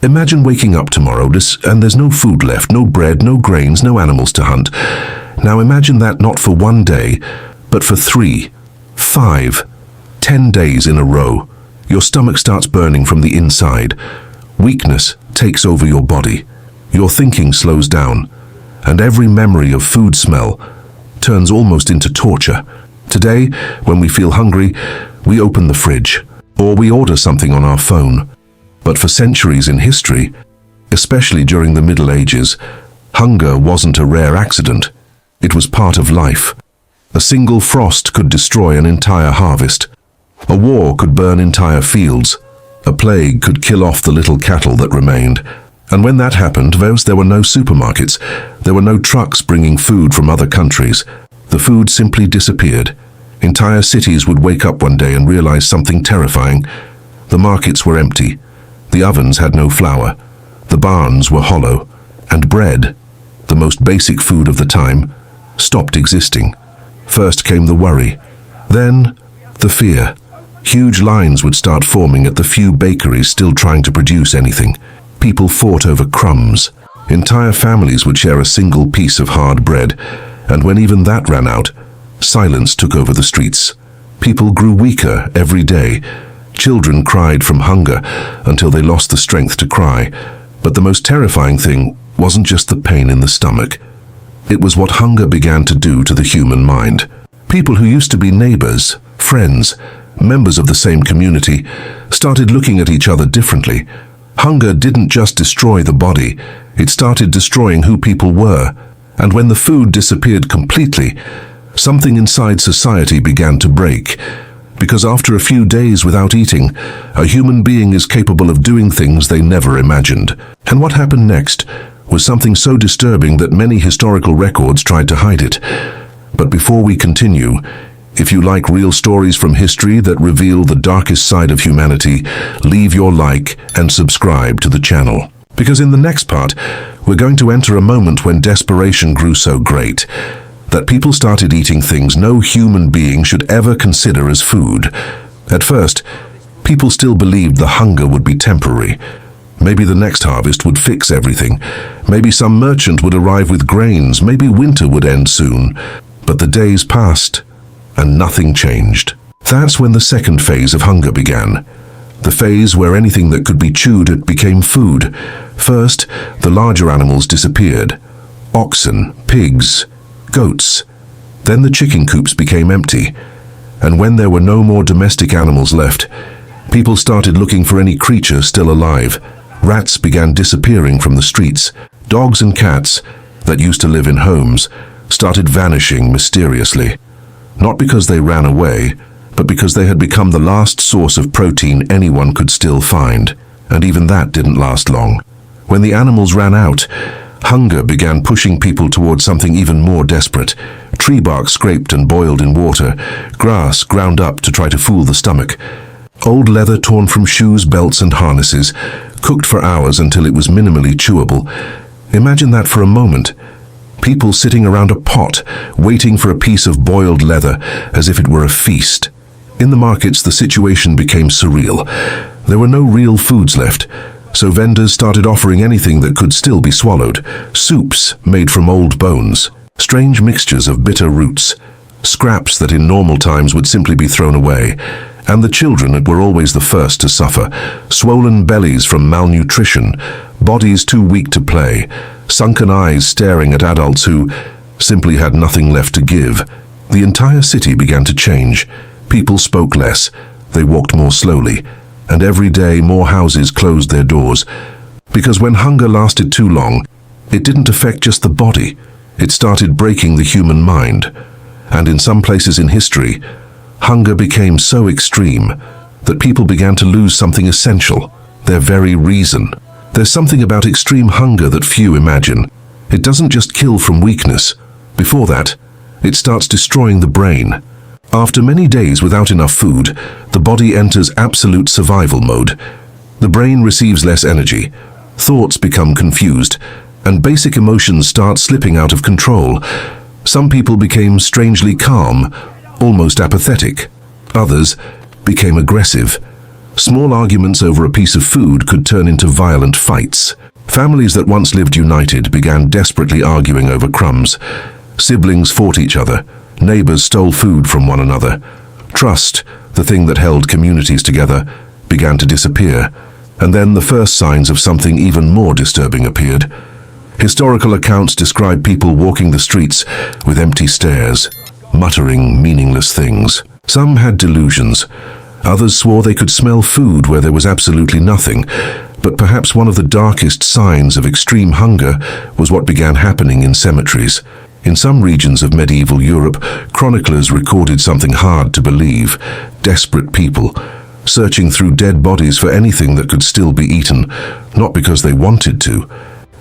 Imagine waking up tomorrow and there's no food left, no bread, no grains, no animals to hunt. Now imagine that not for 1 day, but for 3, 5, 10 days in a row. Your stomach starts burning from the inside. Weakness takes over your body. Your thinking slows down, and every memory of food smell turns almost into torture. Today, when we feel hungry, we open the fridge, or we order something on our phone. But for centuries in history, especially during the Middle Ages, hunger wasn't a rare accident. It was part of life. A single frost could destroy an entire harvest. A war could burn entire fields. A plague could kill off the little cattle that remained. And when that happened, there were no supermarkets. There were no trucks bringing food from other countries. The food simply disappeared. Entire cities would wake up one day and realize something terrifying. The markets were empty. The ovens had no flour. The barns were hollow. And bread, the most basic food of the time, stopped existing. First came the worry. Then, the fear. Huge lines would start forming at the few bakeries still trying to produce anything. People fought over crumbs. Entire families would share a single piece of hard bread. And when even that ran out, silence took over the streets. People grew weaker every day. Children cried from hunger until they lost the strength to cry. But the most terrifying thing wasn't just the pain in the stomach. It was what hunger began to do to the human mind. People who used to be neighbors, friends, members of the same community, started looking at each other differently. Hunger didn't just destroy the body, it started destroying who people were. And when the food disappeared completely, something inside society began to break. Because after a few days without eating, a human being is capable of doing things they never imagined. And what happened next was something so disturbing that many historical records tried to hide it. But before we continue, if you like real stories from history that reveal the darkest side of humanity, leave your like and subscribe to the channel. Because in the next part, we're going to enter a moment when desperation grew so great that people started eating things no human being should ever consider as food. At first, people still believed the hunger would be temporary. Maybe the next harvest would fix everything. Maybe some merchant would arrive with grains. Maybe winter would end soon. But the days passed, and nothing changed. That's when the second phase of hunger began. The phase where anything that could be chewed became food. First, the larger animals disappeared. Oxen, pigs, goats. Then the chicken coops became empty. And when there were no more domestic animals left, people started looking for any creature still alive. Rats began disappearing from the streets. Dogs and cats, that used to live in homes, started vanishing mysteriously. Not because they ran away, but because they had become the last source of protein anyone could still find. And even that didn't last long. When the animals ran out, hunger began pushing people towards something even more desperate. Tree bark scraped and boiled in water, grass ground up to try to fool the stomach, old leather torn from shoes, belts and harnesses, cooked for hours until it was minimally chewable. Imagine that for a moment. People sitting around a pot, waiting for a piece of boiled leather as if it were a feast. In the markets, the situation became surreal. There were no real foods left, so vendors started offering anything that could still be swallowed. Soups made from old bones, strange mixtures of bitter roots, scraps that in normal times would simply be thrown away. And the children were always the first to suffer. Swollen bellies from malnutrition, bodies too weak to play, sunken eyes staring at adults who simply had nothing left to give. The entire city began to change. People spoke less, they walked more slowly, and every day more houses closed their doors. Because when hunger lasted too long, it didn't affect just the body, it started breaking the human mind. And in some places in history, hunger became so extreme that people began to lose something essential, their very reason. There's something about extreme hunger that few imagine. It doesn't just kill from weakness. Before that, it starts destroying the brain. After many days without enough food, the body enters absolute survival mode. The brain receives less energy, thoughts become confused, and basic emotions start slipping out of control. Some people became strangely calm, almost apathetic. Others became aggressive. Small arguments over a piece of food could turn into violent fights. Families that once lived united began desperately arguing over crumbs. Siblings fought each other. Neighbors stole food from one another. Trust, the thing that held communities together, began to disappear. And then the first signs of something even more disturbing appeared. Historical accounts describe people walking the streets with empty stares, muttering meaningless things. Some had delusions. Others swore they could smell food where there was absolutely nothing. But perhaps one of the darkest signs of extreme hunger was what began happening in cemeteries. In some regions of medieval Europe, chroniclers recorded something hard to believe: desperate people, searching through dead bodies for anything that could still be eaten, not because they wanted to,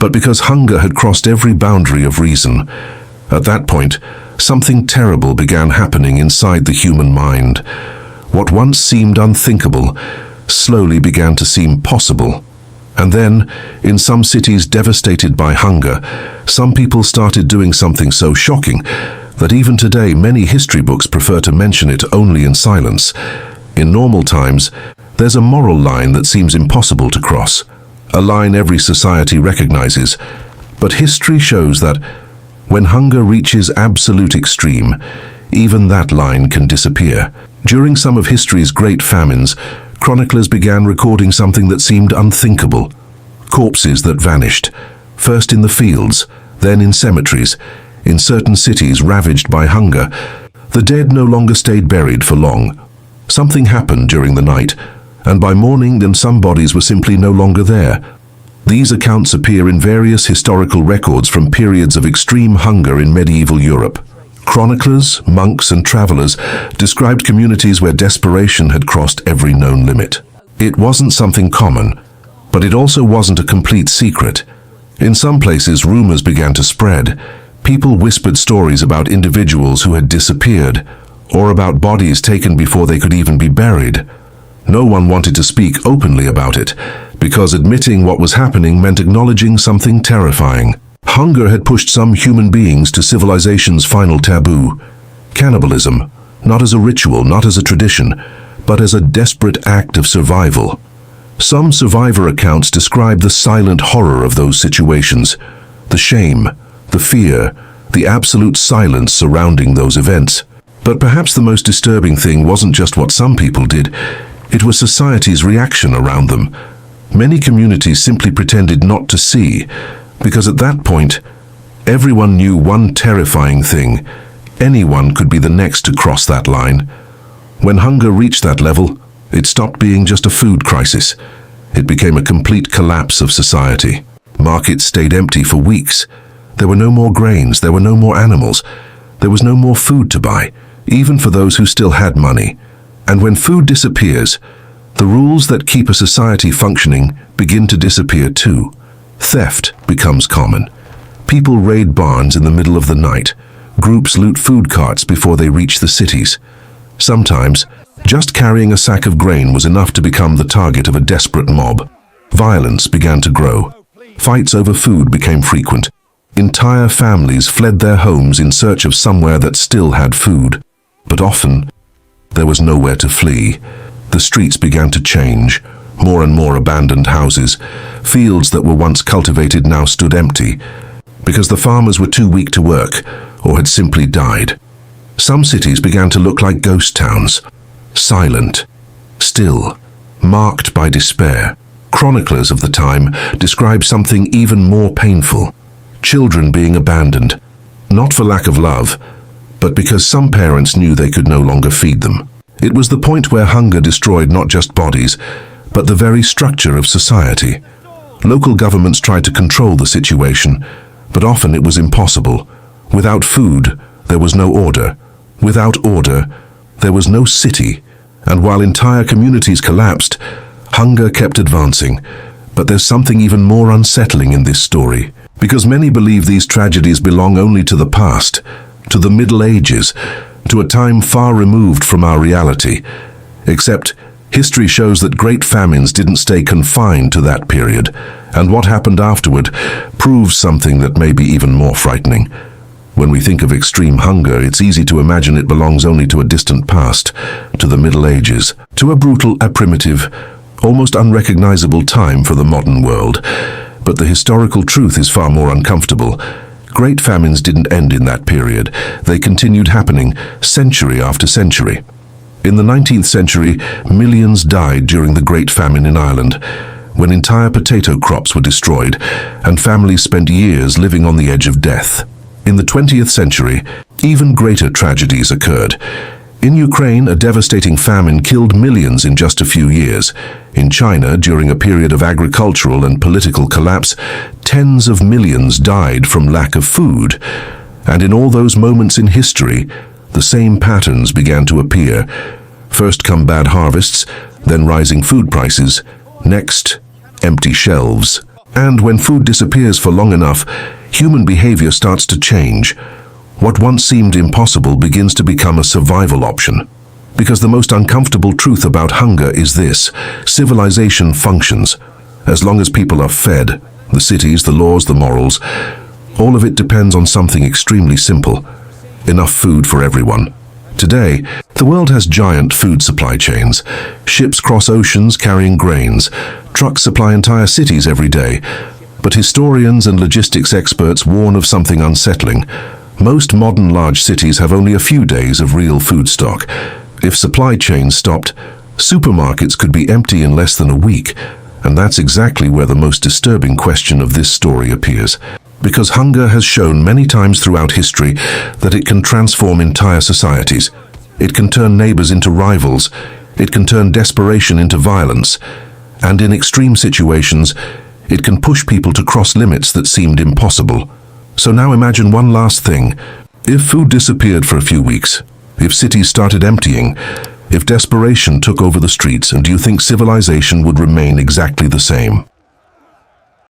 but because hunger had crossed every boundary of reason. At that point, something terrible began happening inside the human mind. What once seemed unthinkable slowly began to seem possible. And then, in some cities devastated by hunger, some people started doing something so shocking that even today many history books prefer to mention it only in silence. In normal times, there's a moral line that seems impossible to cross, a line every society recognizes. But history shows that when hunger reaches absolute extreme, even that line can disappear. During some of history's great famines, chroniclers began recording something that seemed unthinkable. Corpses that vanished, first in the fields, then in cemeteries, in certain cities ravaged by hunger. The dead no longer stayed buried for long. Something happened during the night, and by morning then some bodies were simply no longer there. These accounts appear in various historical records from periods of extreme hunger in medieval Europe. Chroniclers, monks, and travelers described communities where desperation had crossed every known limit. It wasn't something common, but it also wasn't a complete secret. In some places, rumors began to spread. People whispered stories about individuals who had disappeared, or about bodies taken before they could even be buried. No one wanted to speak openly about it, because admitting what was happening meant acknowledging something terrifying. Hunger had pushed some human beings to civilization's final taboo: cannibalism, not as a ritual, not as a tradition, but as a desperate act of survival. Some survivor accounts describe the silent horror of those situations, the shame, the fear, the absolute silence surrounding those events. But perhaps the most disturbing thing wasn't just what some people did, it was society's reaction around them. Many communities simply pretended not to see, because at that point, everyone knew one terrifying thing: anyone could be the next to cross that line. When hunger reached that level, it stopped being just a food crisis. It became a complete collapse of society. Markets stayed empty for weeks. There were no more grains, there were no more animals, there was no more food to buy, even for those who still had money. And when food disappears, the rules that keep a society functioning begin to disappear too. Theft becomes common. People raid barns in the middle of the night. Groups loot food carts before they reach the cities. Sometimes, just carrying a sack of grain was enough to become the target of a desperate mob. Violence began to grow. Fights over food became frequent. Entire families fled their homes in search of somewhere that still had food. But often, there was nowhere to flee. The streets began to change. More and more abandoned houses. Fields that were once cultivated now stood empty, because the farmers were too weak to work, or had simply died. Some cities began to look like ghost towns. Silent, still, marked by despair. Chroniclers of the time describe something even more painful: children being abandoned, not for lack of love, but because some parents knew they could no longer feed them. It was the point where hunger destroyed not just bodies, but the very structure of society. Local governments tried to control the situation, but often it was impossible. Without food, there was no order. Without order, there was no city. And while entire communities collapsed, hunger kept advancing. But there's something even more unsettling in this story, because many believe these tragedies belong only to the past, to the Middle Ages, to a time far removed from our reality. Except, history shows that great famines didn't stay confined to that period, and what happened afterward proves something that may be even more frightening. When we think of extreme hunger, it's easy to imagine it belongs only to a distant past, to the Middle Ages, to a brutal, a primitive, almost unrecognizable time for the modern world. But the historical truth is far more uncomfortable. Great famines didn't end in that period. They continued happening century after century. In the 19th century, millions died during the Great Famine in Ireland, when entire potato crops were destroyed, and families spent years living on the edge of death. In the 20th century, even greater tragedies occurred. In Ukraine, a devastating famine killed millions in just a few years. In China, during a period of agricultural and political collapse, tens of millions died from lack of food. And in all those moments in history, the same patterns began to appear. First come bad harvests, then rising food prices, next, empty shelves. And when food disappears for long enough, human behavior starts to change. What once seemed impossible begins to become a survival option. Because the most uncomfortable truth about hunger is this: civilization functions. As long as people are fed, the cities, the laws, the morals, all of it depends on something extremely simple: enough food for everyone. Today, the world has giant food supply chains. Ships cross oceans carrying grains. Trucks supply entire cities every day. But historians and logistics experts warn of something unsettling. Most modern large cities have only a few days of real food stock. If supply chains stopped, supermarkets could be empty in less than a week. And that's exactly where the most disturbing question of this story appears. Because hunger has shown many times throughout history that it can transform entire societies. It can turn neighbors into rivals. It can turn desperation into violence. And in extreme situations, it can push people to cross limits that seemed impossible. So now imagine one last thing. If food disappeared for a few weeks, if cities started emptying, if desperation took over the streets, and do you think civilization would remain exactly the same?